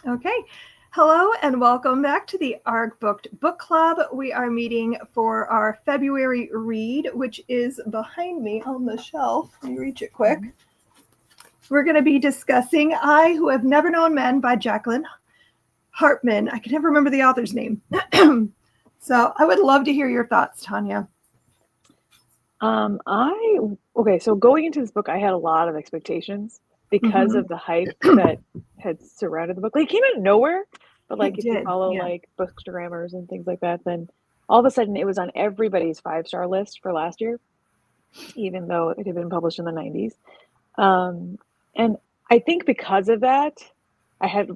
Okay. Hello and welcome back to the Arrrgh Book Club. We are meeting for our February read, which is behind me on the shelf. Let me reach it quick. We're going to be discussing I Who Have Never Known Men by Jaqueline Harpman. I can never remember the author's name. So I would love to hear your thoughts, Tanya. So going into this book, I had a lot of expectations because of the hype that had surrounded the book. Like, it came out of nowhere, but like if you follow like bookstagrammers and things like that, then all of a sudden it was on everybody's 5-star list for last year, even though it had been published in the 90s. And I think because of that, I had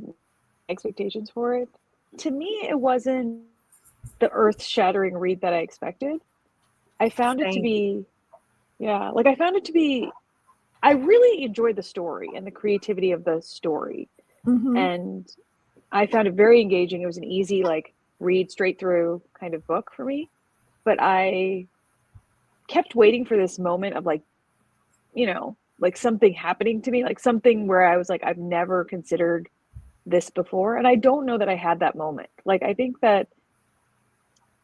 expectations for it. To me, it wasn't the earth-shattering read that I expected. I found it to be, I really enjoyed the story and the creativity of the story. And I found it very engaging. It was an easy, like, read straight through kind of book for me. But I kept waiting for this moment of, like, you know, like something happening to me, like something where I was like, I've never considered this before. And I don't know that I had that moment. Like, I think that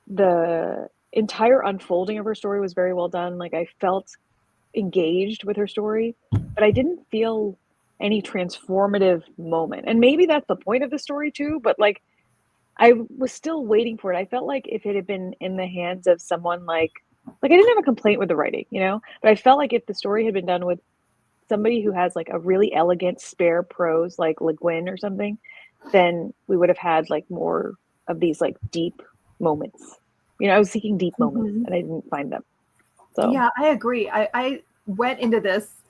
the entire unfolding of her story was very well done. Like, I felt engaged with her story, but I didn't feel any transformative moment. And maybe that's the point of the story too, but like, I was still waiting for it. I felt like if it had been in the hands of someone like I didn't have a complaint with the writing, but I felt like if the story had been done with somebody who has like a really elegant spare prose like Le Guin or something, then we would have had like more of these like deep moments. I was seeking deep moments and I didn't find them. So yeah, I agree. I went into this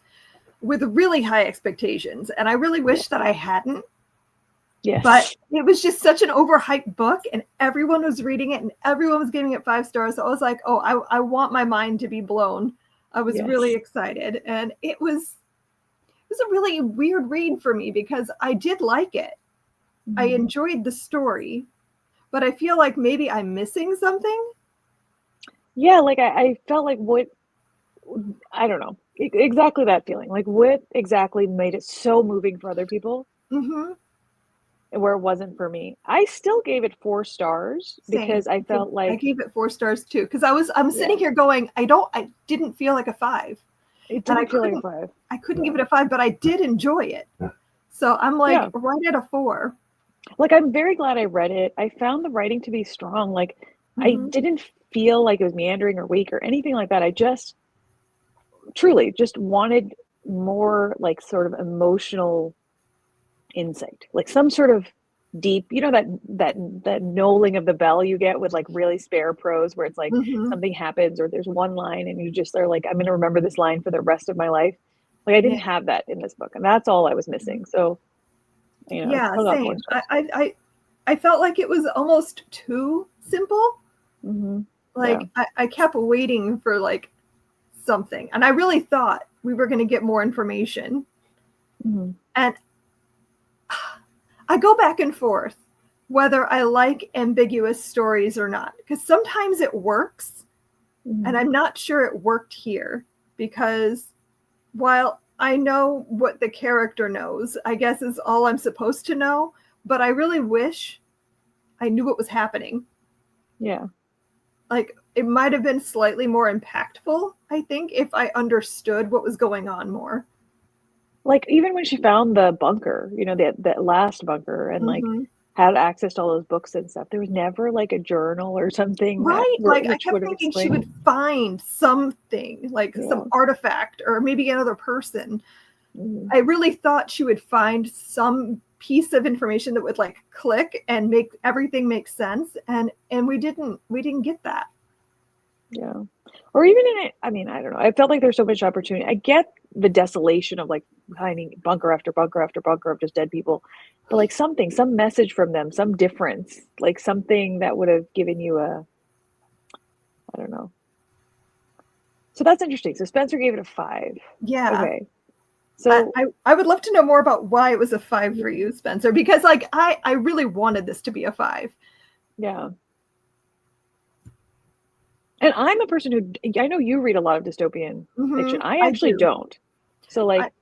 with really high expectations, and I really wish that I hadn't. Yes. But it was just such an overhyped book, and everyone was reading it, and everyone was giving it 5 stars. So I was like, oh, I want my mind to be blown. I was really excited, and it was a really weird read for me because I did like it. I enjoyed the story, but I feel like maybe I'm missing something. Yeah, like I felt like I don't know, exactly that feeling. Like, what exactly made it so moving for other people, where it wasn't for me? I still gave it 4 stars because I felt like I gave it 4 stars too, because I'm sitting here going, I didn't feel like a 5. It didn't feel like a 5. I couldn't give it a 5, but I did enjoy it. So I'm like right at a 4. Like, I'm very glad I read it. I found the writing to be strong. Like, I didn't feel like it was meandering or weak or anything like that. I just truly just wanted more like sort of emotional insight, like some sort of deep, that knolling of the bell you get with like really spare prose where it's like something happens or there's one line and you just are like, I'm going to remember this line for the rest of my life. Like, I didn't have that in this book, and that's all I was missing. So yeah, same. I felt like it was almost too simple. Like, I kept waiting for like something, and I really thought we were going to get more information. And I go back and forth whether I like ambiguous stories or not, because sometimes it works, and I'm not sure it worked here, because while I know what the character knows, I guess is all I'm supposed to know, but I really wish I knew what was happening. Yeah. Like, it might have been slightly more impactful, I think, if I understood what was going on more. Like, even when she found the bunker, that last bunker, and like had access to all those books and stuff, there was never like a journal or something, right? Like, I kept thinking she would find something, like some artifact or maybe another person. I really thought she would find some piece of information that would like click and make everything make sense, and we didn't get that. Yeah. Or even in it, I mean, I don't know. I felt like there's so much opportunity. I get the desolation of like finding bunker after bunker after bunker of just dead people, but like some message from them, some difference, like something that would have given you I don't know. So that's interesting. So Spencer gave it a 5. Yeah. Okay. So I would love to know more about why it was a 5 for you, Spencer, because like I really wanted this to be a 5. Yeah. And I'm a person who, I know you read a lot of dystopian fiction. I actually don't. So like,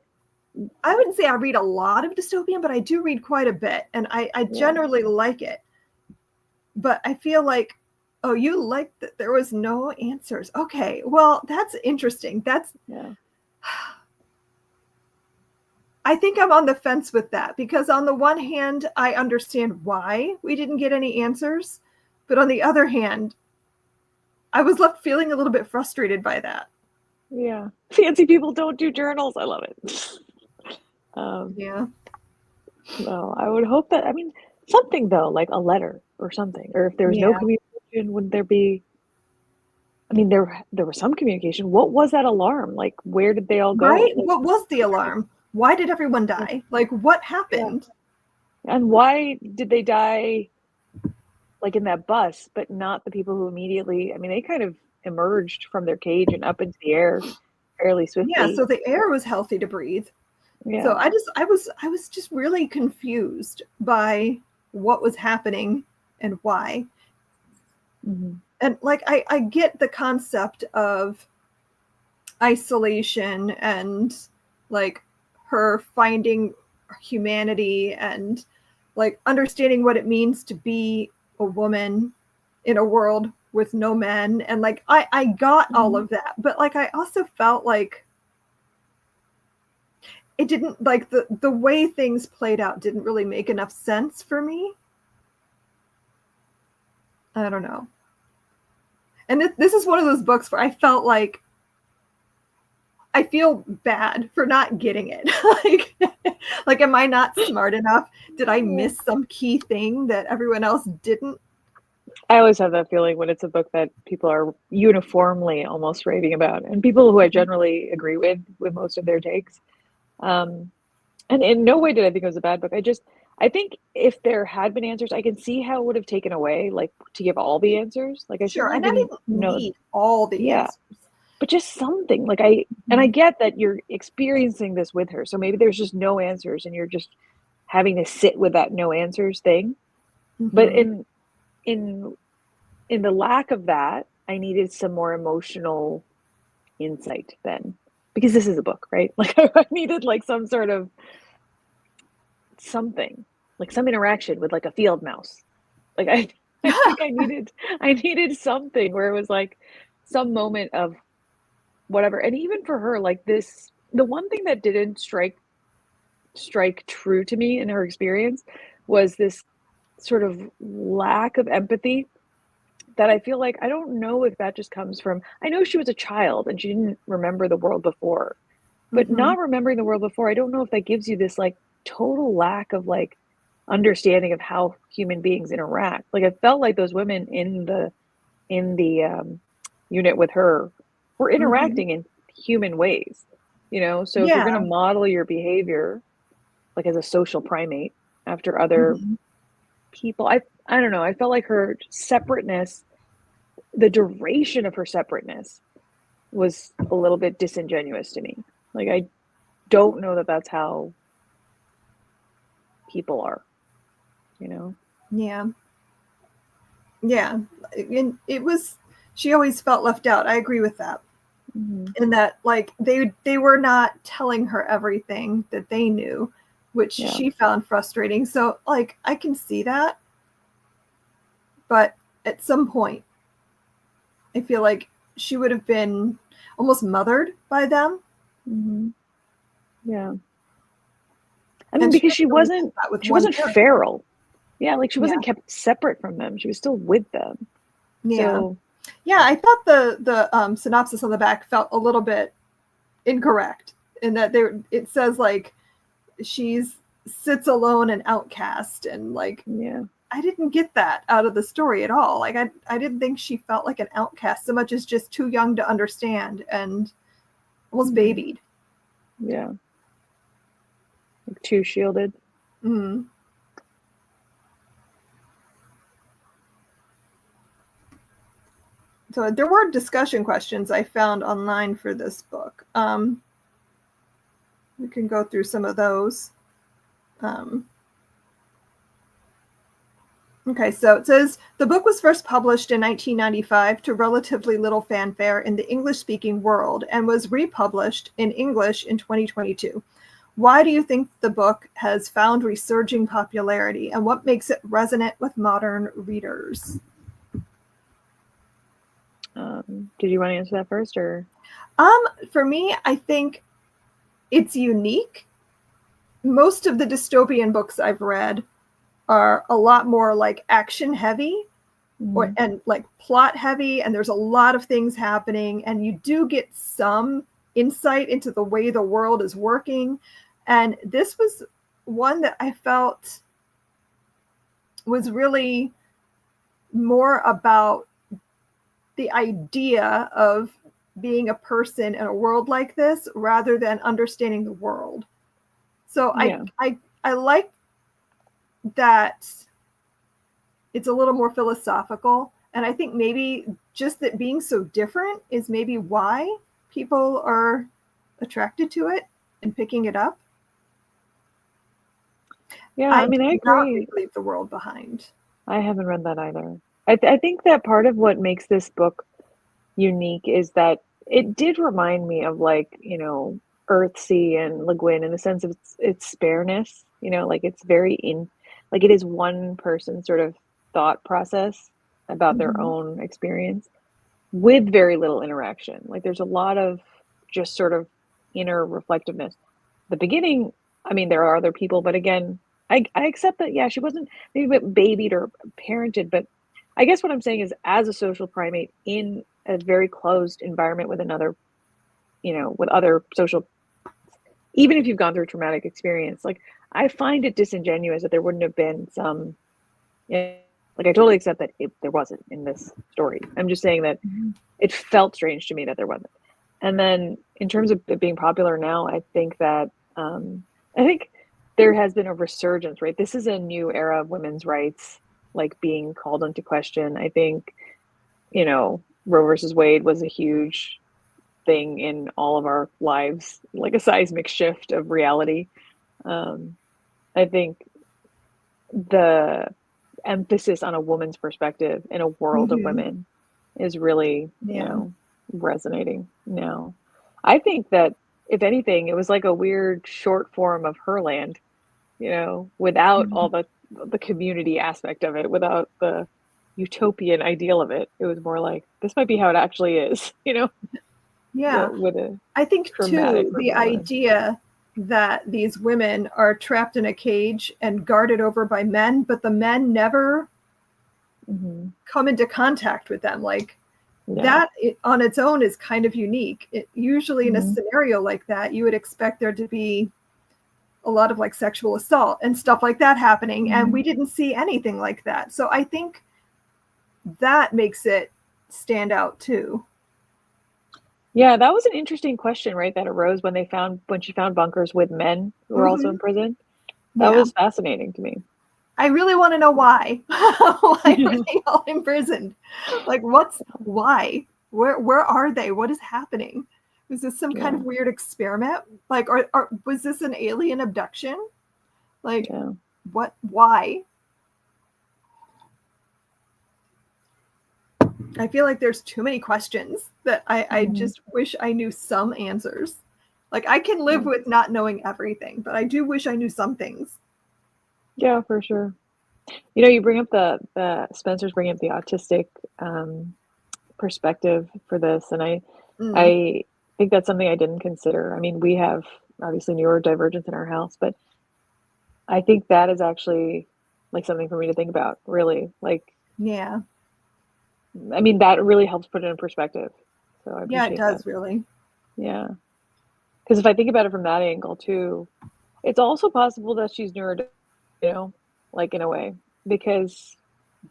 I wouldn't say I read a lot of dystopian, but I do read quite a bit, and I generally like it. But I feel like, oh, you like that there was no answers. Okay, well, that's interesting. I think I'm on the fence with that, because on the one hand, I understand why we didn't get any answers, but on the other hand, I was left feeling a little bit frustrated by that. Yeah. Fancy people don't do journals. I love it. Yeah. Well, I would hope that, I mean, something though, like a letter or something, or if there was no communication, wouldn't there be, I mean, there was some communication. What was that alarm? Like, where did they all go? Right? Like, What was the alarm? Why did everyone die? Like, what happened? Yeah. And why did they die, like, in that bus, but not the people who immediately, I mean, they kind of emerged from their cage and up into the air fairly swiftly. Yeah, so the air was healthy to breathe. Yeah. So I was just really confused by what was happening and why. Mm-hmm. And like, I get the concept of isolation and like her finding humanity and like understanding what it means to be a woman in a world with no men. And like, I got all of that, but like, I also felt like it didn't, like the way things played out didn't really make enough sense for me. I don't know. And this is one of those books where I felt like I feel bad for not getting it. like, am I not smart enough? Did I miss some key thing that everyone else didn't? I always have that feeling when it's a book that people are uniformly almost raving about, and people who I generally agree with most of their takes. And in no way did I think it was a bad book. I think if there had been answers, I can see how it would have taken away, like, to give all the answers. Like, I and I didn't need all the answers. But just something, like, and I get that you're experiencing this with her, so maybe there's just no answers and you're just having to sit with that no answers thing. But in the lack of that, I needed some more emotional insight then, because this is a book, right? Like, I needed like some sort of something, like some interaction with like a field mouse. Like, I think I needed something where it was like some moment of whatever. And even for her, like this, the one thing that didn't strike true to me in her experience was this sort of lack of empathy that I feel like, I don't know if that just comes from, I know she was a child and she didn't remember the world before, but not remembering the world before, I don't know if that gives you this like total lack of like understanding of how human beings interact. Like, I felt like those women in the unit with her were interacting in human ways, you know? So if you're going to model your behavior like as a social primate after other people, I don't know, I felt like her separateness, the duration of her separateness was a little bit disingenuous to me. Like, I don't know that that's how people are, you know? Yeah. And it was, she always felt left out. I agree with that. And that like they were not telling her everything that they knew, which she found frustrating. So like, I can see that, but at some point I feel like she would have been almost mothered by them. Yeah. I mean, because she wasn't feral. Yeah, like she wasn't kept separate from them. She was still with them. So, yeah, I thought the synopsis on the back felt a little bit incorrect in that it says like she sits alone and outcast, and like I didn't get that out of the story at all. Like I didn't think she felt like an outcast so much as just too young to understand and almost babied. Yeah. Like too shielded. So there were discussion questions I found online for this book. We can go through some of those. Okay, so it says, the book was first published in 1995 to relatively little fanfare in the English-speaking world and was republished in English in 2022. Why do you think the book has found resurging popularity, and what makes it resonate with modern readers? Did you want to answer that first, or? For me, I think it's unique. Most of the dystopian books I've read are a lot more like action heavy, and like plot heavy, and there's a lot of things happening, and you do get some insight into the way the world is working. And this was one that I felt was really more about the idea of being a person in a world like this rather than understanding the world. So I like that it's a little more philosophical. And I think maybe just that being so different is maybe why people are attracted to it and picking it up. Yeah, I mean, I agree. Not leave the world behind. I haven't read that either. I think that part of what makes this book unique is that it did remind me of, like, you know, Earthsea and Le Guin in the sense of its spareness. You know, like it's very like it is one person sort of thought process about their own experience with very little interaction. Like there's a lot of just sort of inner reflectiveness. The beginning, I mean, there are other people, but again, I accept that, yeah, she wasn't maybe babied or parented, but I guess what I'm saying is as a social primate in a very closed environment with another, you know, with other social, even if you've gone through a traumatic experience, like I find it disingenuous that there wouldn't have been some, like I totally accept that there wasn't in this story. I'm just saying that it felt strange to me that there wasn't. And then in terms of it being popular now, I think that, I think there has been a resurgence, right? This is a new era of women's rights, like being called into question. I think, you know, Roe versus Wade was a huge thing in all of our lives, like a seismic shift of reality. I think the emphasis on a woman's perspective in a world of women is really, you know, resonating now. I think that if anything, it was like a weird short form of Herland, you know, without all the community aspect of it, without the utopian ideal of it. It was more like, this might be how it actually is, you know? Yeah. With a I think too, the idea that these women are trapped in a cage and guarded over by men, but the men never come into contact with them. Like that on its own is kind of unique. Usually in a scenario like that, you would expect there to be a lot of like sexual assault and stuff like that happening. And we didn't see anything like that. So I think that makes it stand out too. Yeah, that was an interesting question, right? That arose when she found bunkers with men who were also in prison. That was fascinating to me. I really want to know why. Why were they all imprisoned? Like, why? Where are they? What is happening? Was this some kind of weird experiment? Like, or was this an alien abduction? Like, what? Why? I feel like there's too many questions that I just wish I knew some answers. Like, I can live with not knowing everything, but I do wish I knew some things. Yeah, for sure. You know, you bring up the Spencer's bringing up the autistic perspective for this, and I think that's something I didn't consider. I mean, we have obviously neurodivergence in our house, but I think that is actually like something for me to think about, really. Like, yeah. I mean, that really helps put it in perspective. So I appreciate it does that. really. Yeah. Because if I think about it from that angle too, it's also possible that she's neurodivergent, you know, like in a way, because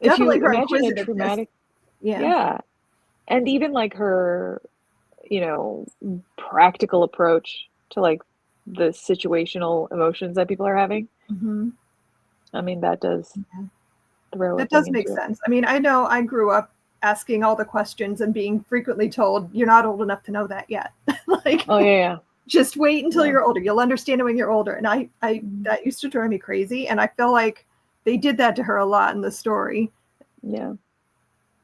if you imagine a traumatic, and even like her, you know, practical approach to like the situational emotions that people are having. I mean, that does make sense. I mean, I know I grew up asking all the questions and being frequently told, you're not old enough to know that yet. Like, oh yeah. Just wait until you're older. You'll understand it when you're older. And I that used to drive me crazy. And I feel like they did that to her a lot in the story. Yeah.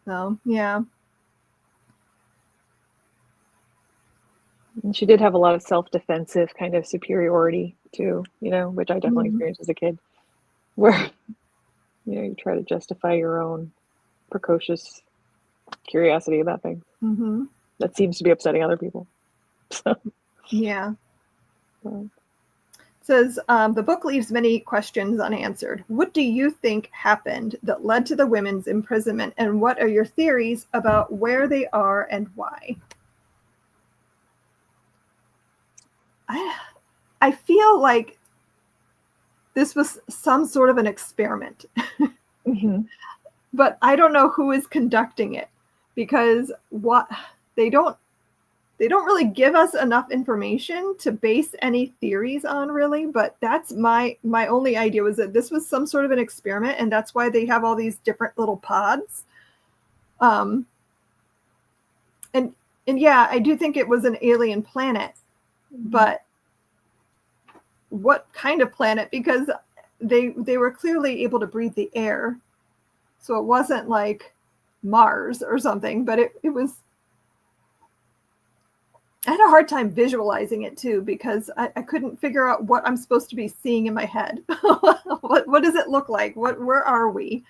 So, yeah. And she did have a lot of self-defensive kind of superiority too, which I definitely experienced as a kid, where, you try to justify your own precocious curiosity about things. That seems to be upsetting other people. So. Yeah. Says, the book leaves many questions unanswered. What do you think happened that led to the women's imprisonment, and what are your theories about where they are and why? I feel like this was some sort of an experiment. But I don't know who is conducting it, because they don't really give us enough information to base any theories on, really. But that's my only idea, was that this was some sort of an experiment, and that's why they have all these different little pods. And yeah, I do think it was an alien planet, but what kind of planet? Because they were clearly able to breathe the air, so it wasn't like Mars or something. But it was. I had a hard time visualizing it too, because I couldn't figure out what I'm supposed to be seeing in my head. What does it look like? Where are we?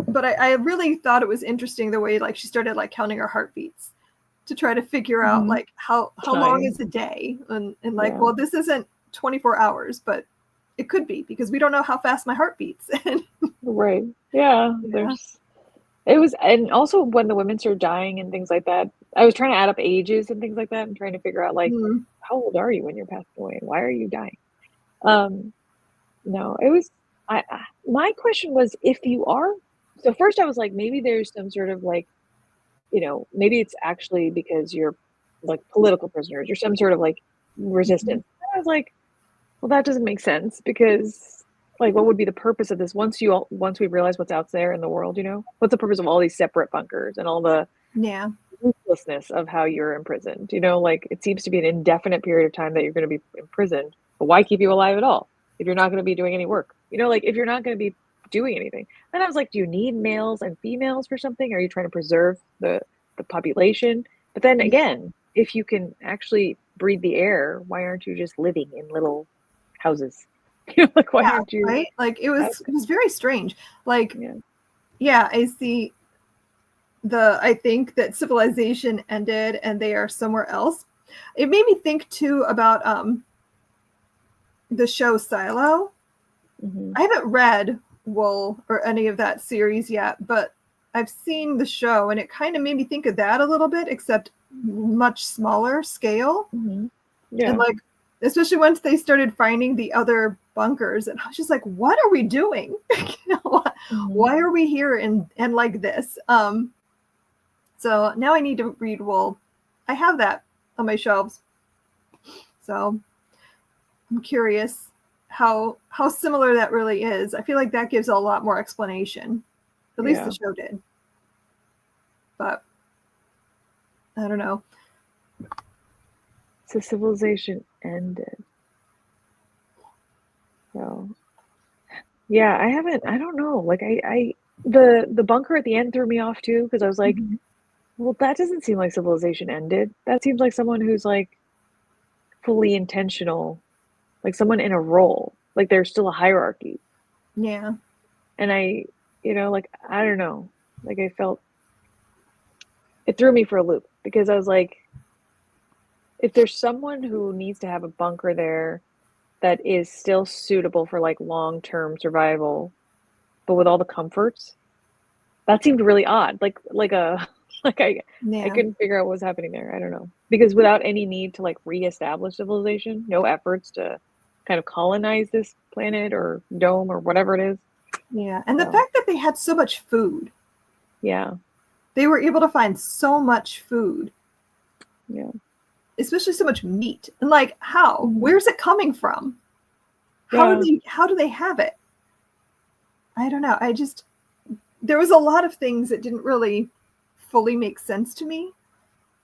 But I really thought it was interesting the way, like, she started like counting her heartbeats to try to figure out like how long is a day, and like, well, this isn't 24 hours, but it could be, because we don't know how fast my heart beats. Right. Yeah. It was, and also when the women started dying and things like that, I was trying to add up ages and things like that, and trying to figure out, like, how old are you when you're passing away, and why are you dying? No, it was, my question was, if you are, so first I was like, maybe there's some sort of like, maybe it's actually because you're like political prisoners or some sort of like resistance. I was like, well, that doesn't make sense, because like, what would be the purpose of this once we realize what's out there in the world? What's the purpose of all these separate bunkers and all the ruthlessness of how you're imprisoned? Like, it seems to be an indefinite period of time that you're going to be imprisoned, but why keep you alive at all if you're not going to be doing any work? Like, if you're not going to be doing anything. Then I was like, do you need males and females for something? Are you trying to preserve the population? But then again, if you can actually breathe the air, why aren't you just living in little houses? Like, why aren't you? Right? Like, it was very strange. Like, I see I think that civilization ended and they are somewhere else. It made me think too about the show Silo. I haven't read Wool or any of that series yet, but I've seen the show, and it kind of made me think of that a little bit, except much smaller scale. Yeah. And like, especially once they started finding the other bunkers, and I was just like, what are we doing? Why are we here and like this? So now I need to read Wool. I have that on my shelves, so I'm curious how similar that really is. I feel like that gives a lot more explanation. At least the show did. But I don't know. So civilization ended. So yeah, I don't know. Like, the bunker at the end threw me off too, because I was like, well, that doesn't seem like civilization ended. That seems like someone who's like fully intentional, like someone in a role, like there's still a hierarchy. Yeah. And I don't know, like, I felt it threw me for a loop, because I was like, if there's someone who needs to have a bunker there that is still suitable for like long-term survival, but with all the comforts, that seemed really odd. I couldn't figure out what was happening there. I don't know, because without any need to like reestablish civilization, no efforts to kind of colonize this planet or dome or whatever it is. Yeah, and the fact that they had so much food. Yeah. They were able to find so much food. Yeah. Especially so much meat. And like, how? Where's it coming from? How do they have it? I don't know. There was a lot of things that didn't really fully make sense to me.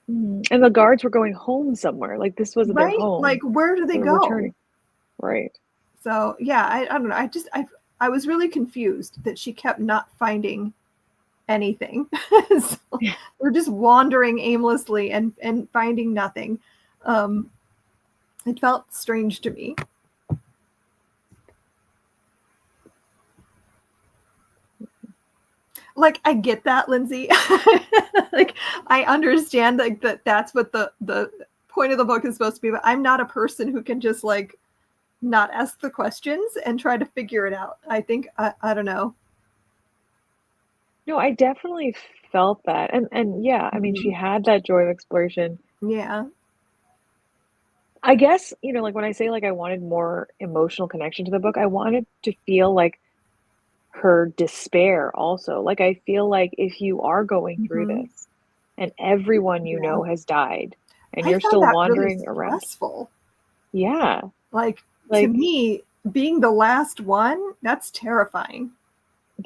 And the guards were going home somewhere. Like, this wasn't their home. Like, where do they go? Returning. Right. So yeah, I don't know. I was really confused that she kept not finding anything. We're just wandering aimlessly and finding nothing. It felt strange to me. Like, I get that, Lindsay. Like, I understand like that's what the point of the book is supposed to be, but I'm not a person who can just like not ask the questions and try to figure it out. I think I don't know. No, I definitely felt that, and yeah, I mean, she had that joy of exploration. Yeah. I guess, you know, like, when I say, like, I wanted more emotional connection to the book, I wanted to feel, like, her despair also. Like, I feel like if you are going through Mhm. this and everyone you Yeah. know has died and I you're found still that really wandering around. stressful. Yeah. Like, to Like, me, being the last one, that's terrifying.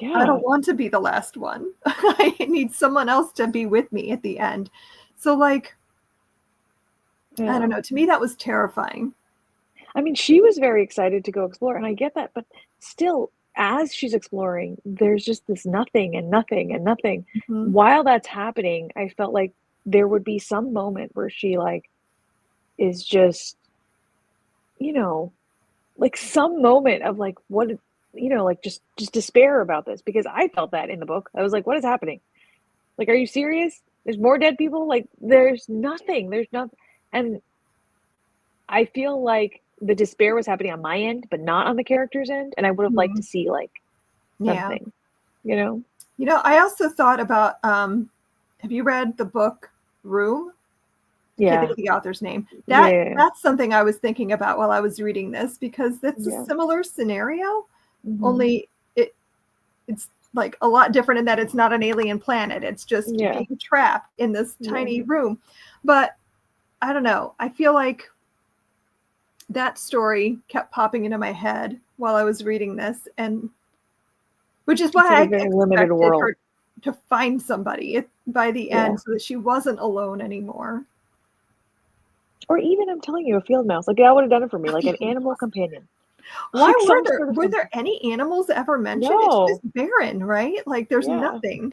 I yeah. don't want to be the last one. I need someone else to be with me at the end. So, like, I don't Yeah. know, to me, that was terrifying. I mean, she was very excited to go explore, and I get that, but still, as she's exploring, there's just this nothing and nothing and nothing. Mhm. While that's happening, I felt like there would be some moment where she, like, is just, you know, like, some moment of, like, what you know, like, just despair about this, because I felt that in the book. I was like, "What is happening? Like, are you serious? There's more dead people? Like, there's nothing." And I feel like the despair was happening on my end, but not on the character's end, and I would have liked to Mhm. see, like, Yeah. something, you know? You know, I also thought about, have you read the book Room? I can't think Yeah. of the author's name. Yeah, yeah, yeah. That's something I was thinking about while I was reading this because it's a Yeah. similar scenario, Mhm. only it's like a lot different in that it's not an alien planet. It's just Yeah. being trapped in this Yeah. tiny room. But I don't know. I feel like that story kept popping into my head while I was reading this, and which is It's why like a I very limited expected world. her to find somebody by the Yeah. end so that she wasn't alone anymore. Or even, I'm telling you, a field mouse, like, that would've done it for me, like, an Yeah. animal companion. Why Like, some sort of were there something. any animals ever mentioned? It's just No. barren, right? Like, there's Yeah. nothing.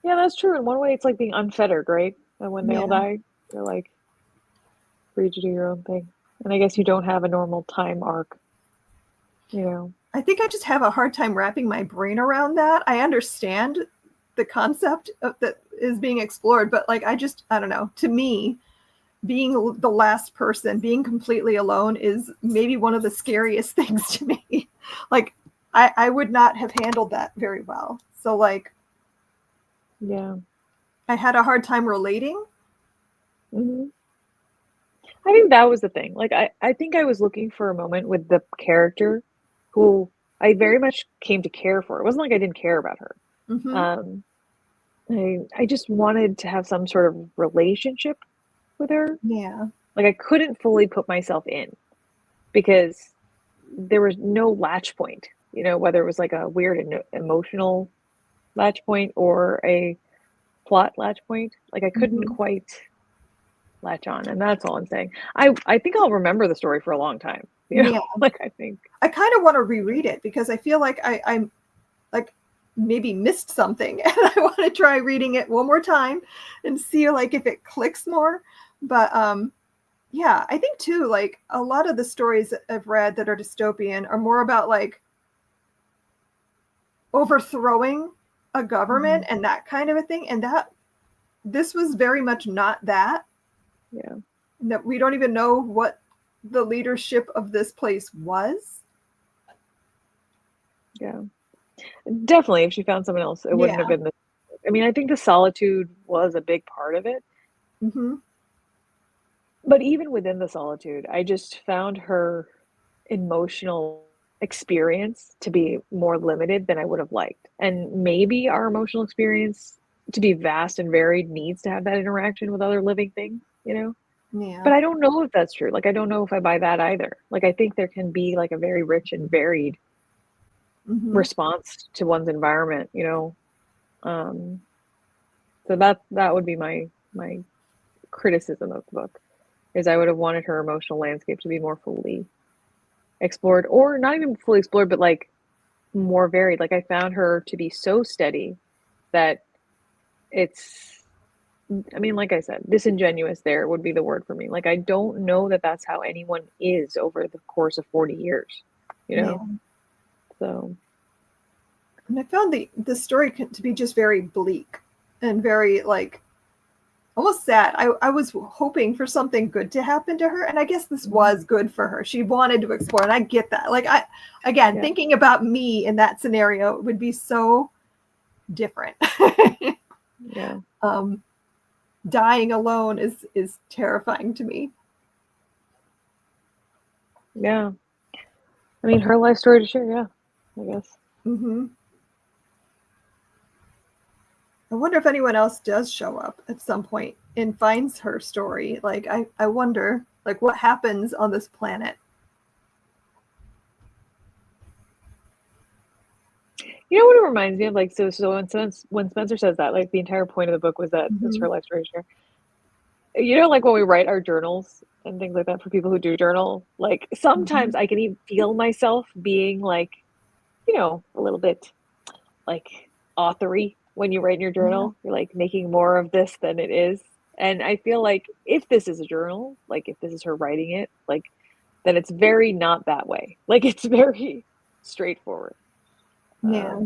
Yeah, that's true. In one way, it's like being unfettered, right? And when they all Yeah. die, you're, like, free to do your own thing. And I guess you don't have a normal time arc, you know? I think I just have a hard time wrapping my brain around that. I understand the concept of that is being explored, but, like, I don't know. To me, being the last person, being completely alone is maybe one of the scariest things to me. Like, I would not have handled that very well. So, like, Yeah. I had a hard time relating. Mhm. I think that was the thing. Like, I think I was looking for a moment with the character who I very much came to care for. It wasn't like I didn't care about her. Mhm. Um, I just wanted to have some sort of relationship with her. Yeah. Like, I couldn't fully put myself in because there was no latch point, you know, whether it was like a weird emotional latch point or a plot latch point. Like, I couldn't Mhm. quite latch on, and that's all I'm saying. I think I'll remember the story for a long time, you know? Yeah. Like, I think I kind of want to reread it because I feel like I'm like maybe missed something and I want to try reading it one more time and see like if it clicks more. But yeah, I think too like a lot of the stories that I've read that are dystopian are more about like overthrowing a government mhm, and that kind of a thing, and that this was very much not that. yeah, That we don't even know what the leadership of this place was. yeah. Definitely, if she found someone else, it wouldn't have Yeah. been the I mean, I think the solitude was a big part of it, Mhm. but even within the solitude, I just found her emotional experience to be more limited than I would have liked, and maybe our emotional experience to be vast and varied needs to have that interaction with other living things, you know? Yeah. But I don't know if that's true, like, I don't know if I buy that either. Like, I think there can be, like, a very rich and varied Mhm. response to one's environment, you know? Um, so that would be my criticism of the book, is I would have wanted her emotional landscape to be more fully explored, or not even fully explored, but, like, more varied. Like, I found her to be so steady that it's I mean, like I said, disingenuous there would be the word for me. Like, I don't know that that's how anyone is over the course of 40 years, you know? Yeah. So. And I found the story to be just very bleak and very, like, almost sad. I was hoping for something good to happen to her, and I guess this was good for her. She wanted to explore, and I get that. Like, thinking about me in that scenario would be so different. Yeah. Dying alone is terrifying to me. Yeah. I mean, her life story to share, yeah, I guess. Mm-hmm. I wonder if anyone else does show up at some point and finds her story. Like, I wonder, like, what happens on this planet. You know what it reminds me of? Like, so when Spencer says that, like, the entire point of the book was that it's her life story to share. You know, like when we write our journals and things like that for people who do journal, like sometimes I can even feel myself being like, you know, a little bit like authory when you write in your journal. You're like making more of this than it is. And I feel like if this is a journal, like if this is her writing it, like then it's very not that way. Like it's very straightforward. Yeah.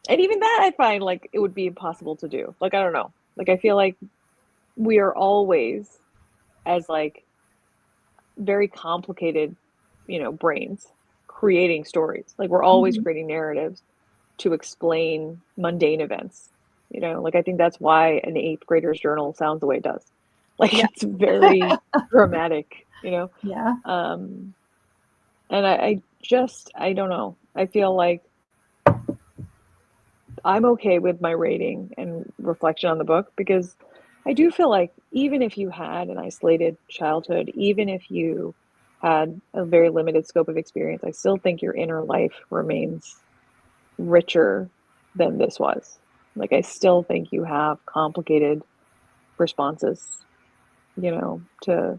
And even that I find like it would be impossible to do. Like I don't know. Like I feel like we are always as like very complicated, you know, brains creating stories. Like we're always creating narratives to explain mundane events. You know, like I think that's why an 8th grader's journal sounds the way it does. Like it's very dramatic, you know? Yeah. And I don't know. I feel like I'm okay with my rating and reflection on the book because I do feel like even if you had an isolated childhood, even if you had a very limited scope of experience, I still think your inner life remains richer than this was. Like, I still think you have complicated responses, you know, to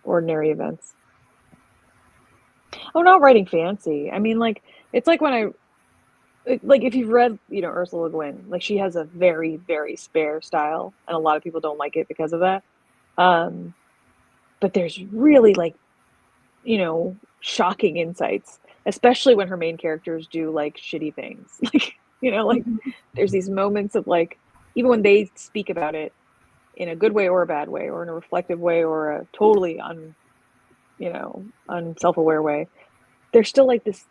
ordinary events. I'm not writing fancy. I mean, like, it's like when like if you've read, you know, Ursula Le Guin, like she has a very, very spare style, and a lot of people don't like it because of that. But there's really like, you know, shocking insights, especially when her main characters do like shitty things. Like, you know, like there's these moments of like, even when they speak about it in a good way or a bad way, or in a reflective way or a totally unself-aware way, there's still like this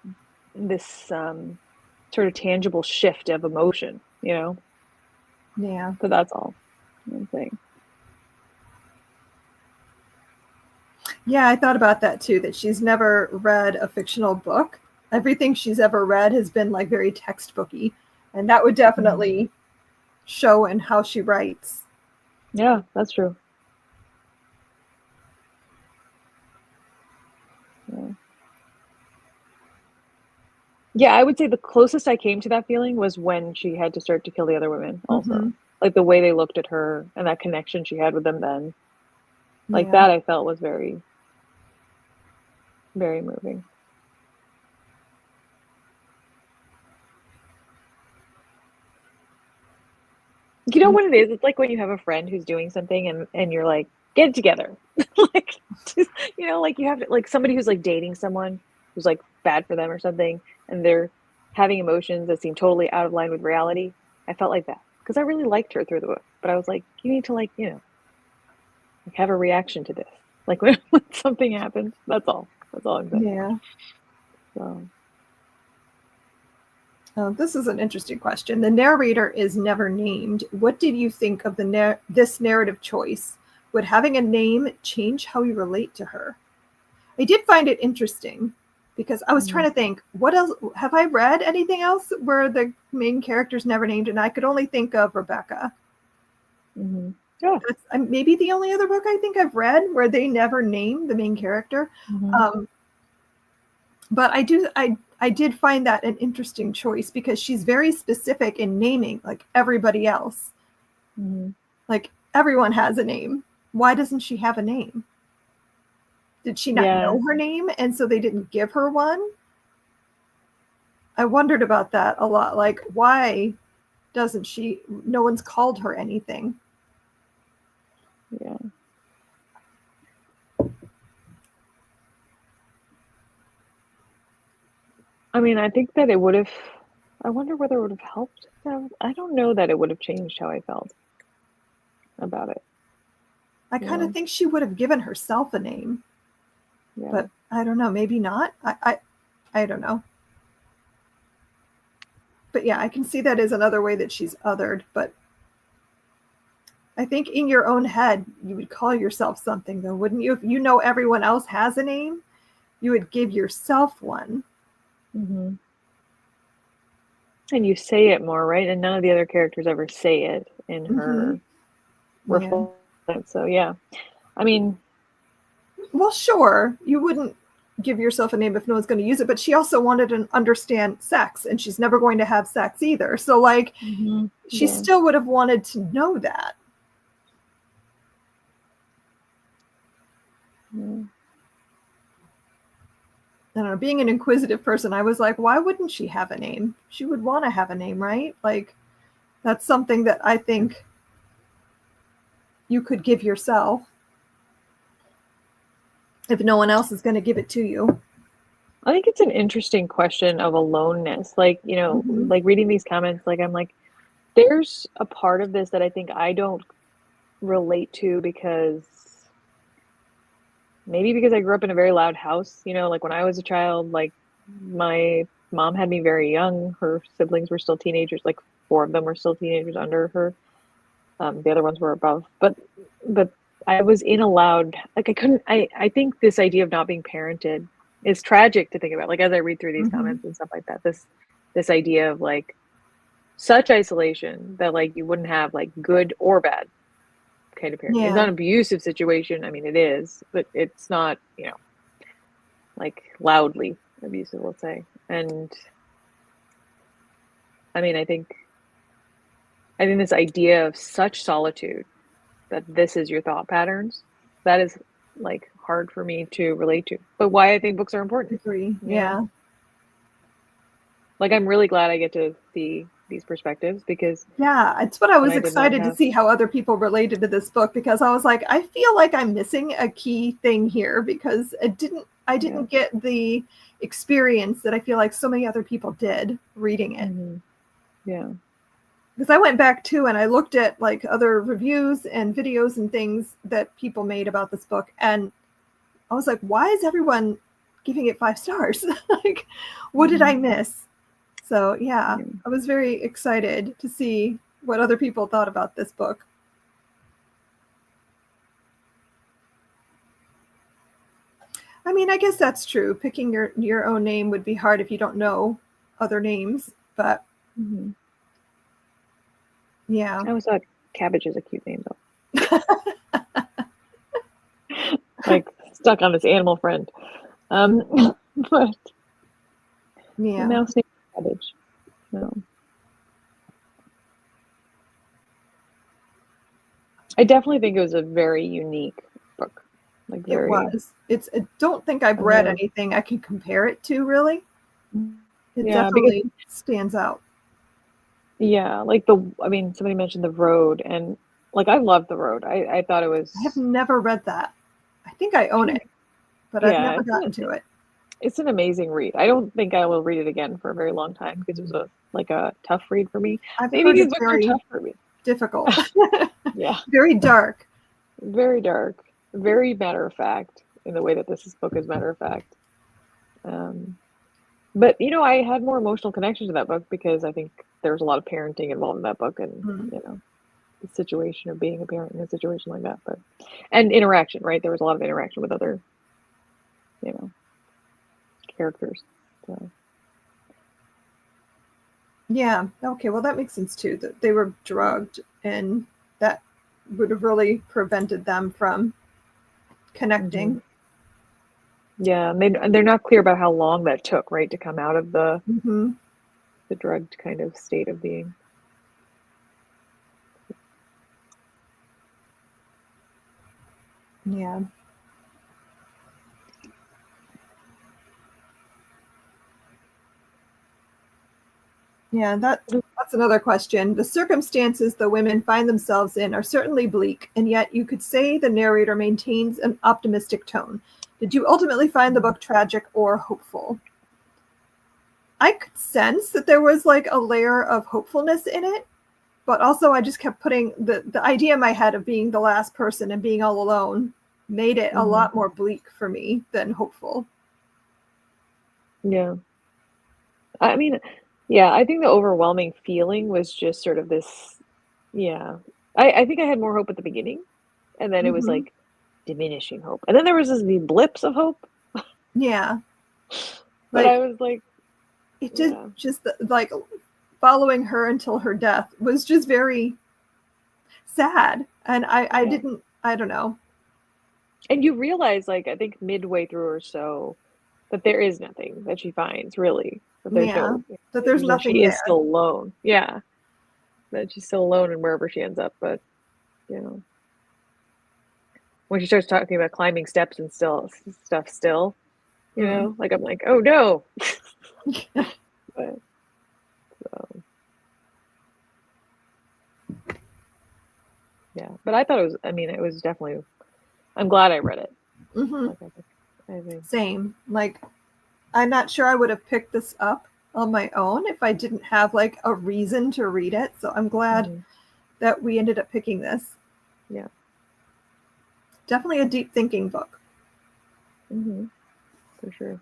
sort of tangible shift of emotion, you know? Yeah. So that's all I'm saying. Yeah, I thought about that too, that she's never read a fictional book. Everything she's ever read has been like very textbooky. And that would definitely show in how she writes. Yeah, that's true. Yeah, I would say the closest I came to that feeling was when she had to start to kill the other women also. Like the way they looked at her and that connection she had with them then. Like that I felt was very, very moving. You know what it is? It's like when you have a friend who's doing something and you're like, get it together. Like, just, you know, like you have to, like somebody who's like dating someone who's like bad for them or something, and they're having emotions that seem totally out of line with reality. I felt like that because I really liked her through the book, but I was like, you need to like, you know, like have a reaction to this. Like when something happens, that's all. That's all I'm saying. Yeah. So. This is an interesting question. The narrator is never named. What did you think of this narrative choice? Would having a name change how you relate to her? I did find it interesting because I was trying to think, what else? Have I read anything else where the main character's never named? And I could only think of Rebecca. Yeah. That's maybe the only other book I think I've read where they never name the main character. But I did find that an interesting choice because she's very specific in naming like everybody else. Like everyone has a name. Why doesn't she have a name? Did she not know her name and so they didn't give her one? I wondered about that a lot. Like why doesn't she? No one's called her anything. Yeah. I mean, I think that it would have, I wonder whether it would have helped them. I don't know that it would have changed how I felt about it. I kind of think she would have given herself a name. Yeah. But I don't know, maybe not. I don't know. But yeah, I can see that as another way that she's othered. But I think in your own head, you would call yourself something, though, wouldn't you? If you know everyone else has a name, you would give yourself one. Mm-hmm. And you say it more, right? And none of the other characters ever say it in her reflection. So yeah, I mean, well, sure, you wouldn't give yourself a name if no one's going to use it, but she also wanted to understand sex, and she's never going to have sex either. So like, she still would have wanted to know that. I don't know, being an inquisitive person, I was like, why wouldn't she have a name? She would want to have a name, right? Like, that's something that I think you could give yourself if no one else is going to give it to you. I think it's an interesting question of aloneness. Like, you know, like reading these comments, like, I'm like, there's a part of this that I think I don't relate to because maybe because I grew up in a very loud house, you know, like when I was a child, like my mom had me very young. Her siblings were still teenagers, like 4 of them were still teenagers under her. The other ones were above, but I was in a loud, like I think this idea of not being parented is tragic to think about. Like, as I read through these comments and stuff like that, this idea of like such isolation that like you wouldn't have like good or bad kind of parenting. It's not an abusive situation. I mean, it is, but it's not, you know, like loudly abusive, let's say. And I mean, I think this idea of such solitude that this is your thought patterns, that is like hard for me to relate to, but why I think books are important. Agree. Yeah. Like, I'm really glad I get to see these perspectives because it's what I was excited to see how other people related to this book, because I was like, I feel like I'm missing a key thing here because I didn't get the experience that I feel like so many other people did reading it. Yeah. Because I went back too and I looked at like other reviews and videos and things that people made about this book, and I was like, why is everyone giving it 5 stars? Like, what did I miss? So yeah, I was very excited to see what other people thought about this book. I mean, I guess that's true. Picking your own name would be hard if you don't know other names, but yeah. I always thought Cabbage is a cute name though. Like, stuck on this animal friend. But yeah. The mouse named Cabbage. No. I definitely think it was a very unique book. Like, very, it was. I don't think I've read anything I can compare it to, really. It definitely stands out. Yeah, like somebody mentioned The Road, and like I loved The Road. I thought it was. I have never read that. I think I own it, but I've never gotten to it. It's an amazing read. I don't think I will read it again for a very long time because it was a tough read for me. Maybe these books are tough for me. Difficult. Yeah. Very dark. Very dark. Very matter of fact in the way that this book is matter of fact. But you know, I had more emotional connection to that book because I think there was a lot of parenting involved in that book, and you know, the situation of being a parent in a situation like that. And interaction, right? There was a lot of interaction with other, you know, characters. So. Yeah. Okay. Well, that makes sense too. That they were drugged, and that would have really prevented them from connecting. Yeah, and they're not clear about how long that took, right, to come out of the drugged kind of state of being. Yeah. Yeah, that's That's another question. The circumstances the women find themselves in are certainly bleak, and yet you could say the narrator maintains an optimistic tone. Did you ultimately find the book tragic or hopeful? I could sense that there was like a layer of hopefulness in it, but also I just kept putting the idea in my head of being the last person and being all alone made it a lot more bleak for me than hopeful. Yeah. I mean, yeah, I think the overwhelming feeling was just sort of this, yeah. I think I had more hope at the beginning, and then it was like diminishing hope. And then there was these blips of hope. Yeah. But I was like, it just like following her until her death was just very sad. And I don't know. And you realize, like, I think midway through or so, that there is nothing that she finds, really. That there's that there's nothing she there. is still alone. Yeah. That she's still alone in wherever she ends up. But, you know, when she starts talking about climbing steps and stuff, you know, like, I'm like, oh no. But, so. Yeah. But I thought it was definitely, I'm glad I read it. Like, I think. Same. Like, I'm not sure I would have picked this up on my own if I didn't have like a reason to read it. So I'm glad that we ended up picking this. Yeah. Definitely a deep thinking book. For sure.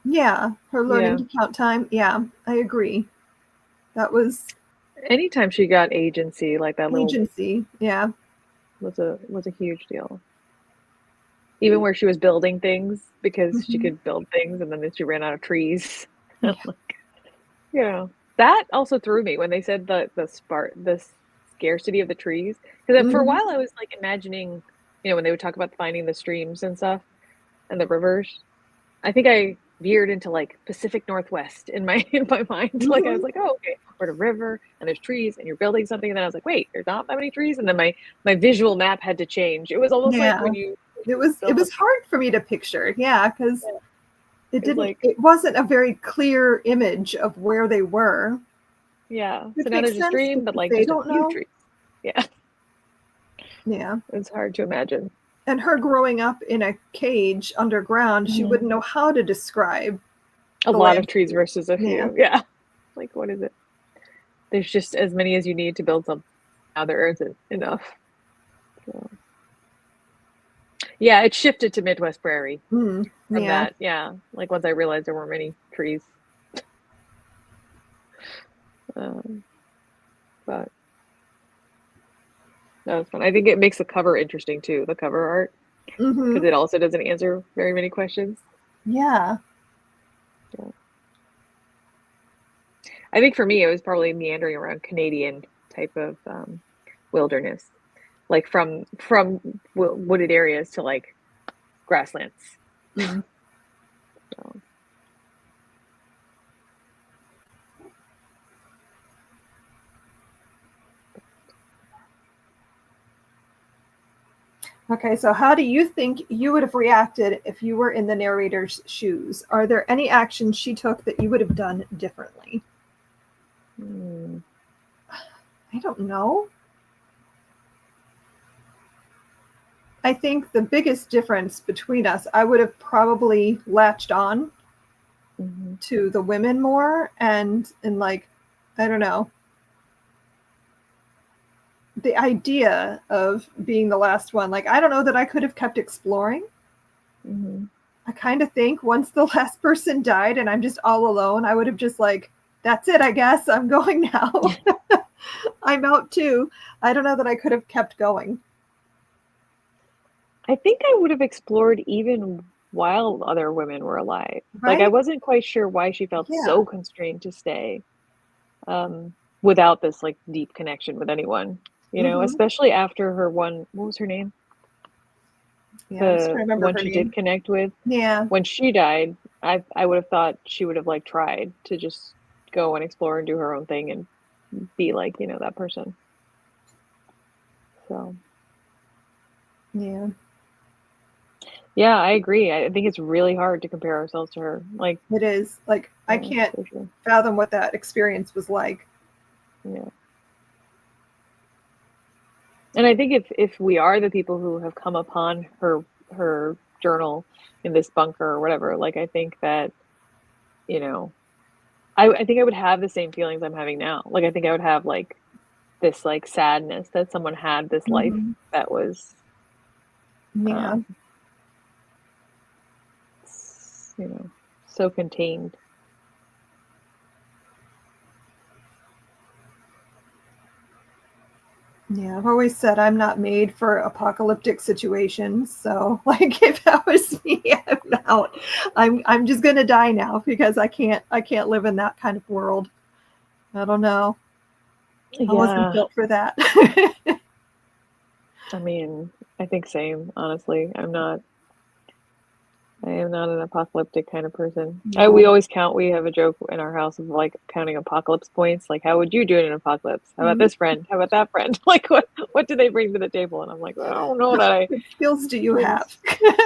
Yeah. Her learning to count time. Yeah, I agree. That was. Anytime she got agency, like that little agency, was a huge deal. Even where she was building things because she could build things, and then she ran out of trees. Like, you know, that also threw me when they said the scarcity of the trees. Because for a while I was like imagining, you know, when they would talk about finding the streams and stuff and the rivers, I think I veered into like Pacific Northwest in my mind. Like I was like, oh, okay, we're at a river and there's trees and you're building something. And then I was like, wait, there's not that many trees. And then my visual map had to change. It was almost like when you. It was hard for me to picture, because it wasn't a very clear image of where they were. Yeah, so now there's a stream, but like just a few trees. Yeah. Yeah. It's hard to imagine. And her growing up in a cage underground, she wouldn't know how to describe a lot of trees versus a few. Yeah. Like, what is it? There's just as many as you need to build something. Now there isn't enough. So. Yeah, it shifted to Midwest Prairie from that. Yeah, like once I realized there weren't many trees. But that was fun. I think it makes the cover interesting too, the cover art, because it also doesn't answer very many questions. Yeah. I think for me, it was probably meandering around Canadian type of wilderness, like from wooded areas to like grasslands. So. Okay, so how do you think you would have reacted if you were in the narrator's shoes? Are there any actions she took that you would have done differently? I don't know. I think the biggest difference between us, I would have probably latched on to the women more and like, I don't know, the idea of being the last one. Like, I don't know that I could have kept exploring. I kind of think once the last person died and I'm just all alone, I would have just like, that's it, I guess. I'm going now. I'm out too. I don't know that I could have kept going. I think I would have explored even while other women were alive. Right? Like, I wasn't quite sure why she felt so constrained to stay without this like deep connection with anyone, you know, especially after her one, what was her name? The one she did connect with. Yeah. When she died, I would have thought she would have like tried to just go and explore and do her own thing and be like, you know, that person. So. Yeah, I agree. I think it's really hard to compare ourselves to her. Like, it is. Like, I can't fathom what that experience was like. Yeah. And I think if we are the people who have come upon her journal in this bunker or whatever, like, I think that, you know, I think I would have the same feelings I'm having now. Like, I think I would have, like, this, like, sadness that someone had this life that was, yeah, you know, so contained. Yeah, I've always said I'm not made for apocalyptic situations. So, like, if that was me, I'm just gonna die now because I can't live in that kind of world. I don't know. I wasn't built for that. I mean, I think same, honestly. I am not an apocalyptic kind of person. No. We always we have a joke in our house of, like, counting apocalypse points. Like, how would you do it in an apocalypse? How about this friend? How about that friend? Like, what do they bring to the table? And I'm like, well, I don't know that What skills do you have?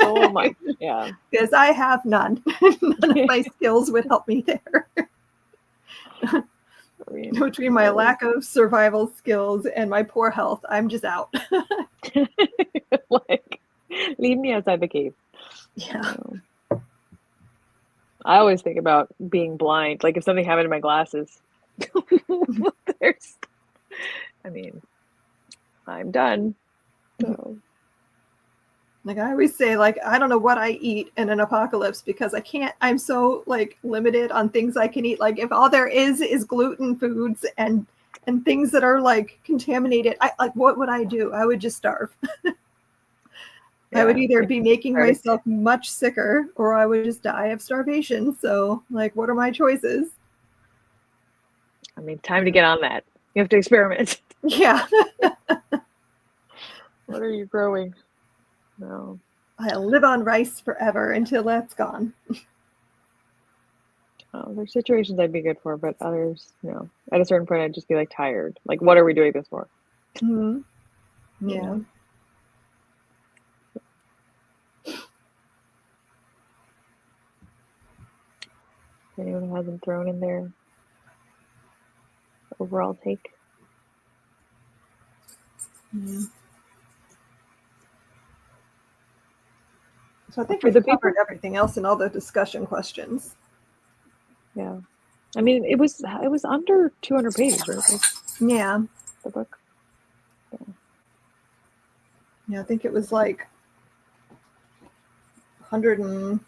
So much, yeah. Because I have none. None of my skills would help me there. I mean, between my lack of survival skills and my poor health, I'm just out. Like, leave me outside the cave. Yeah. I always think about being blind. Like, if something happened to my glasses, I mean, I'm done. So. Like, I always say, like, I don't know what I eat in an apocalypse because I'm so, like, limited on things I can eat. Like, if all there is gluten foods and things that are, like, contaminated, what would I do? I would just starve. I would either be making myself much sicker or I would just die of starvation. So, like, what are my choices? I mean, time to get on that. You have to experiment. Yeah. What are you growing? No. I'll live on rice forever until that's gone. There's situations I'd be good for, but others, no. At a certain point, I'd just be, like, tired. Like, what are we doing this for? Mm-hmm. Yeah. Anyone who hasn't thrown in their overall take? Mm-hmm. So I think we've covered everything else in all the discussion questions. Yeah. I mean, it was under 200 pages, right? Yeah. The book. Yeah, I think it was like 100 and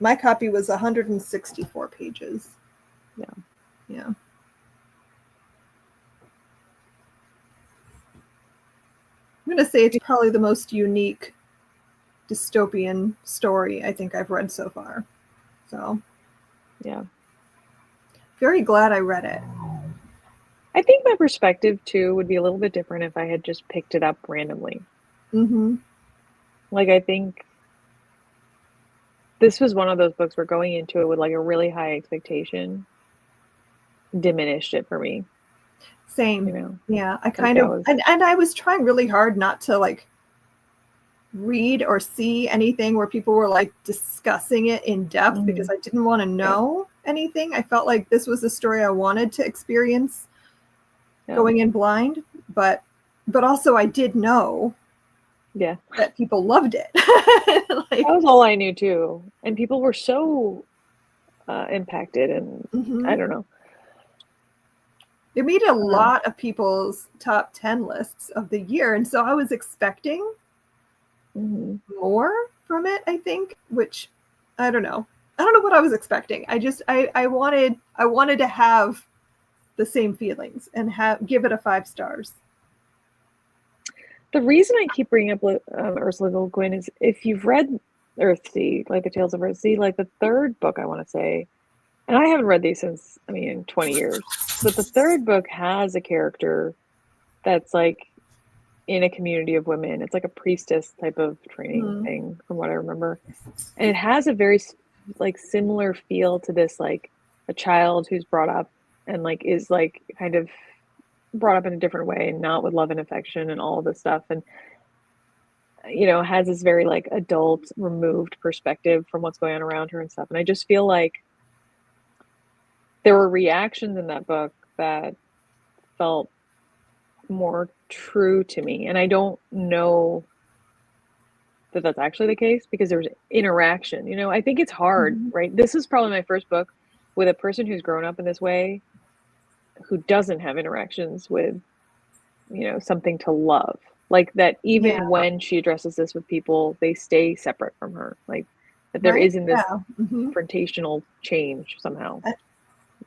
my copy was 164 pages. Yeah. Yeah. I'm going to say it's probably the most unique dystopian story I think I've read so far. So, yeah. Very glad I read it. I think my perspective too would be a little bit different if I had just picked it up randomly. Mm-hmm. Like, I think this was one of those books where going into it with, like, a really high expectation diminished it for me. Same. You know? Yeah, I kind of and I was trying really hard not to, like, read or see anything where people were, like, discussing it in depth because I didn't want to know anything. I felt like this was a story I wanted to experience going in blind, but also I did know that people loved it. Like, that was all I knew too, and people were so impacted, and I don't know. It made a lot of people's top 10 lists of the year, and so I was expecting more from it, I think, which I don't know. I don't know what I was expecting. I wanted to have the same feelings and give it a 5 stars. The reason I keep bringing up Ursula Le Guin is if you've read Earthsea, like the Tales of Earthsea, like the third book, I want to say, and I haven't read these since, 20 years, but the third book has a character that's, like, in a community of women. It's like a priestess type of training thing, from what I remember. And it has a very, like, similar feel to this, like, a child who's brought up and, like, is, like, kind of brought up in a different way and not with love and affection and all of this stuff. And you know, has this very like adult, removed perspective from what's going on around her and stuff. And I just feel like there were reactions in that book that felt more true to me. And I don't know that that's actually the case, because there was interaction. You know, I think it's hard, right? This is probably my first book with a person who's grown up in this way, who doesn't have interactions with, you know, something to love. Like that even when she addresses this with people, they stay separate from her. Like that there isn't this confrontational change somehow.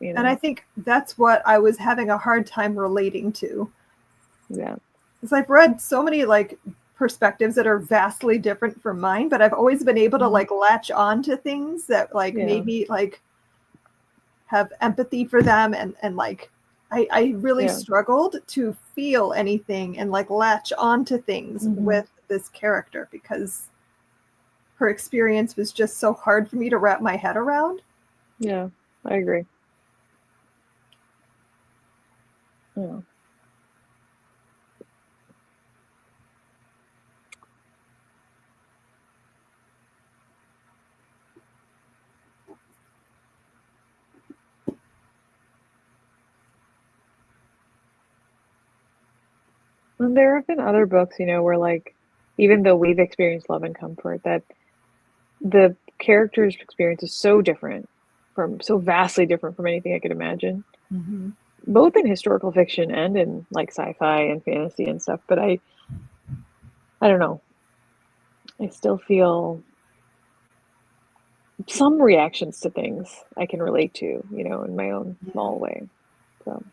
You know? And I think that's what I was having a hard time relating to. Yeah. Because I've read so many like perspectives that are vastly different from mine, but I've always been able to like latch on to things that like made me like have empathy for them, and like I really struggled to feel anything and like latch on to things with this character, because her experience was just so hard for me to wrap my head around. Yeah, I agree. Yeah. And there have been other books, you know, where like, even though we've experienced love and comfort, that the character's experience is so different, so vastly different from anything I could imagine, both in historical fiction and in like sci-fi and fantasy and stuff. But I don't know. I still feel some reactions to things I can relate to, you know, in my own small way. So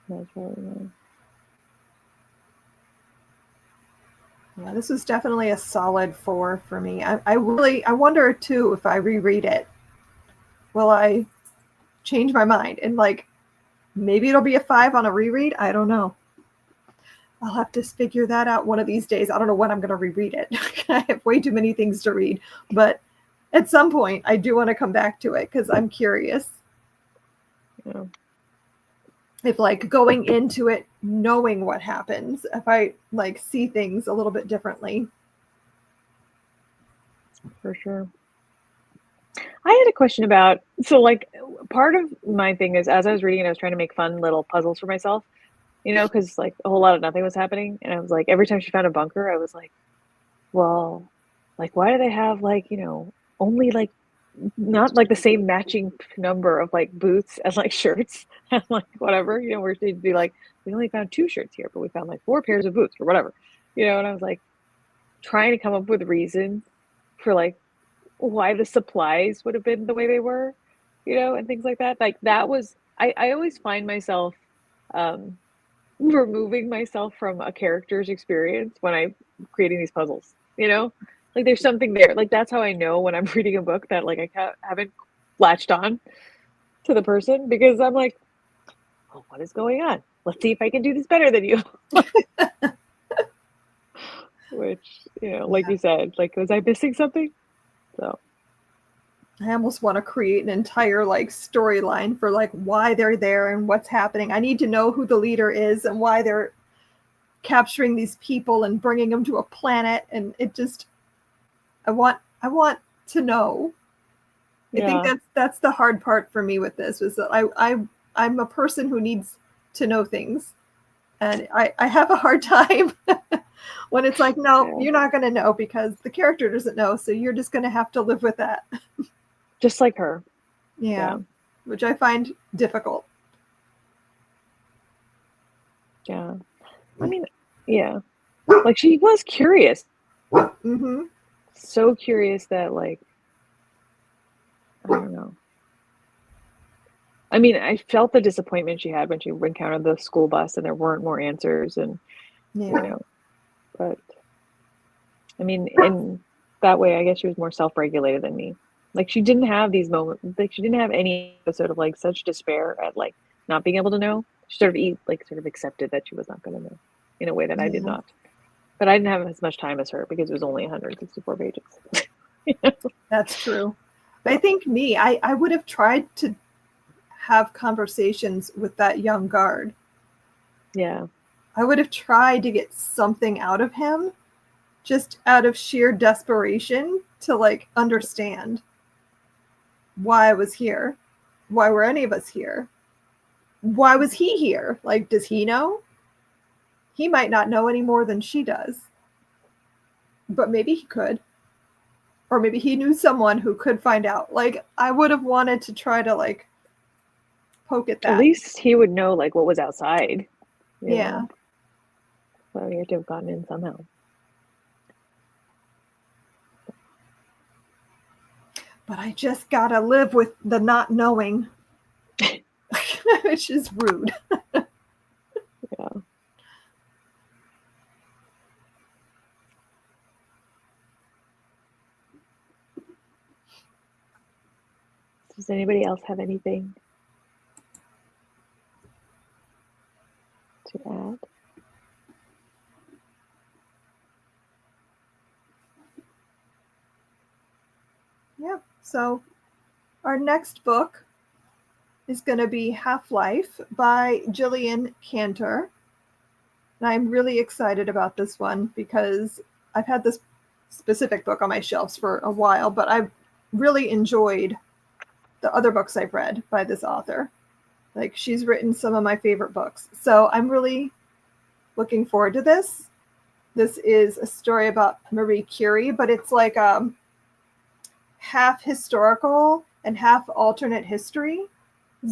that's really nice. Yeah, this was definitely a solid 4 for me. I wonder too, if I reread it, will I change my mind? And like, maybe it'll be a 5 on a reread. I don't know. I'll have to figure that out one of these days. I don't know when I'm going to reread it. I have way too many things to read, but at some point I do want to come back to it because I'm curious. Yeah. If like going into it, knowing what happens, if I like see things a little bit differently. For sure. I had a question about, so like part of my thing is, as I was reading it, I was trying to make fun little puzzles for myself, you know, because like a whole lot of nothing was happening. And I was like, every time she found a bunker, I was like, well, like, why do they have like, you know, only like not like the same matching number of like boots and like shirts and like whatever, you know, where they'd be like, we only found 2 shirts here, but we found like 4 pairs of boots or whatever, you know. And I was like trying to come up with reasons for like why the supplies would have been the way they were, you know, and things like that. Like that was, I always find myself removing myself from a character's experience when I'm creating these puzzles, you know. Like there's something there. Like that's how I know when I'm reading a book that like I haven't latched on to the person, because I'm like, oh, what is going on? Let's see if I can do this better than you. Which, you know, like you said, like, was I missing something? So I almost want to create an entire like storyline for like why they're there and what's happening. I need to know who the leader is and why they're capturing these people and bringing them to a planet. And it just, I want to know. I think that's the hard part for me with this, was that I'm a person who needs to know things, and I have a hard time when it's like, no, you're not going to know because the character doesn't know, so you're just going to have to live with that. Just like her. Yeah, which I find difficult. Yeah. I mean, yeah. Like she was curious. So curious that like, I don't know. I mean, I felt the disappointment she had when she encountered the school bus and there weren't more answers, and you know, but I mean, in that way, I guess she was more self-regulated than me. Like she didn't have these moments, like she didn't have any sort of like such despair at like not being able to know. She sort of accepted that she was not going to know in a way that I did not. But I didn't have as much time as her because it was only 164 pages. You know? That's true. I think I would have tried to have conversations with that young guard. Yeah. I would have tried to get something out of him just out of sheer desperation to like understand why I was here. Why were any of us here? Why was he here? Like, does he know? He might not know any more than she does. But maybe he could. Or maybe he knew someone who could find out. Like, I would have wanted to try to like poke at that. At least he would know like what was outside. Yeah. So he had to have gotten in somehow. But I just gotta live with the not knowing. Which is rude. Yeah. Does anybody else have anything to add? Yeah. So our next book is going to be Half-Life by Jaqueline Harpman. And I'm really excited about this one because I've had this specific book on my shelves for a while, but I've really enjoyed the other books I've read by this author. Like, she's written some of my favorite books. So I'm really looking forward to this. This is a story about Marie Curie, but it's like half historical and half alternate history.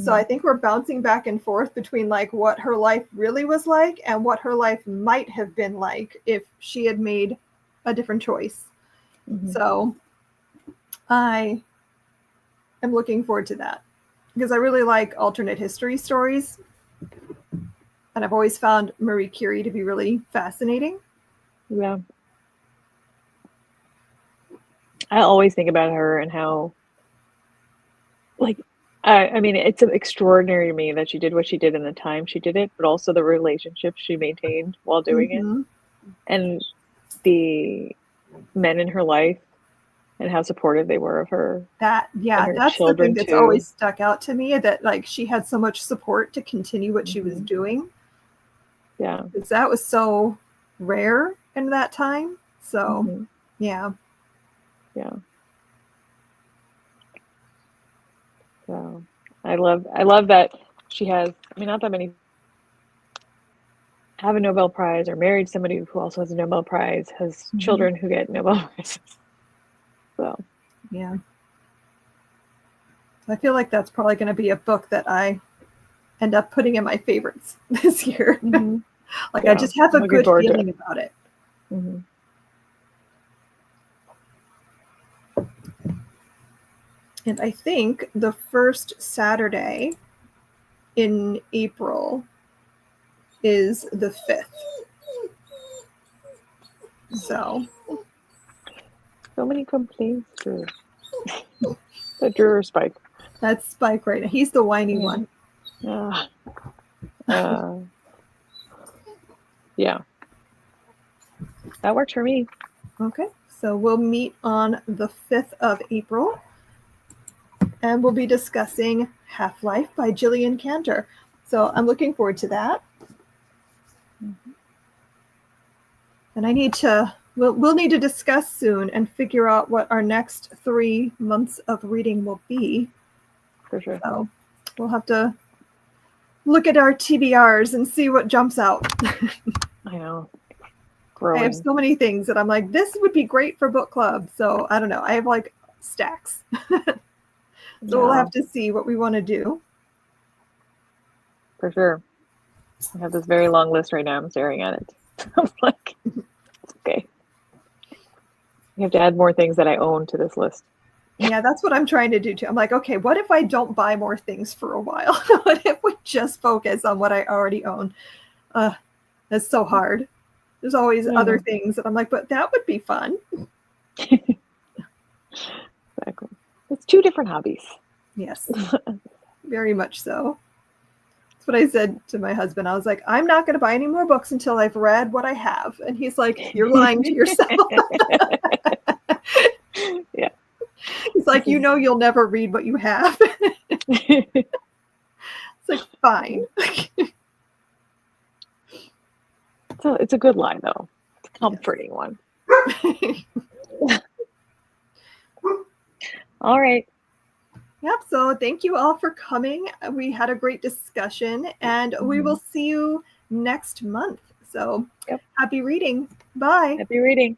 So I think we're bouncing back and forth between like what her life really was like and what her life might have been like if she had made a different choice. So I am looking forward to that because I really like alternate history stories. And I've always found Marie Curie to be really fascinating. Yeah. I always think about her and how, like, I mean, it's extraordinary to me that she did what she did in the time she did it, but also the relationships she maintained while doing it, and the men in her life and how supportive they were of her. That's the thing that's always stuck out to me, that like she had so much support to continue what she was doing. Yeah. Because that was so rare in that time. So, yeah. Yeah. So I love that she has, I mean, not that many have a Nobel Prize or married somebody who also has a Nobel Prize, has children who get Nobel Prizes. So, yeah. I feel like that's probably going to be a book that I end up putting in my favorites this year. Like, I just have a good feeling about it. And I think the first Saturday in April is the 5th. So many complaints, Drew. That Drew or Spike? That's Spike right now. He's the whiny one. Yeah. That works for me. Okay. So we'll meet on the 5th of April. And we'll be discussing Half-Life by Jaqueline Harpman. So I'm looking forward to that. And we'll need to discuss soon and figure out what our next 3 months of reading will be. For sure. So we'll have to look at our TBRs and see what jumps out. I know. I have so many things that I'm like, this would be great for book club. So I don't know. I have like stacks. So we'll have to see what we want to do. For sure. I have this very long list right now. I'm staring at it. I'm like, okay. You have to add more things that I own to this list. Yeah, that's what I'm trying to do too. I'm like, okay, what if I don't buy more things for a while? What if we just focus on what I already own? That's so hard. There's always other things that I'm like, but that would be fun. Exactly. It's 2 different hobbies. Yes, very much so. That's what I said to my husband. I was like, I'm not going to buy any more books until I've read what I have. And he's like, you're lying to yourself. Yeah. He's like, you'll never read what you have. It's like, fine. It's a good line though. It's a comforting one. All right. Yep. So thank you all for coming. We had a great discussion, and we will see you next month. So happy reading. Bye. Happy reading.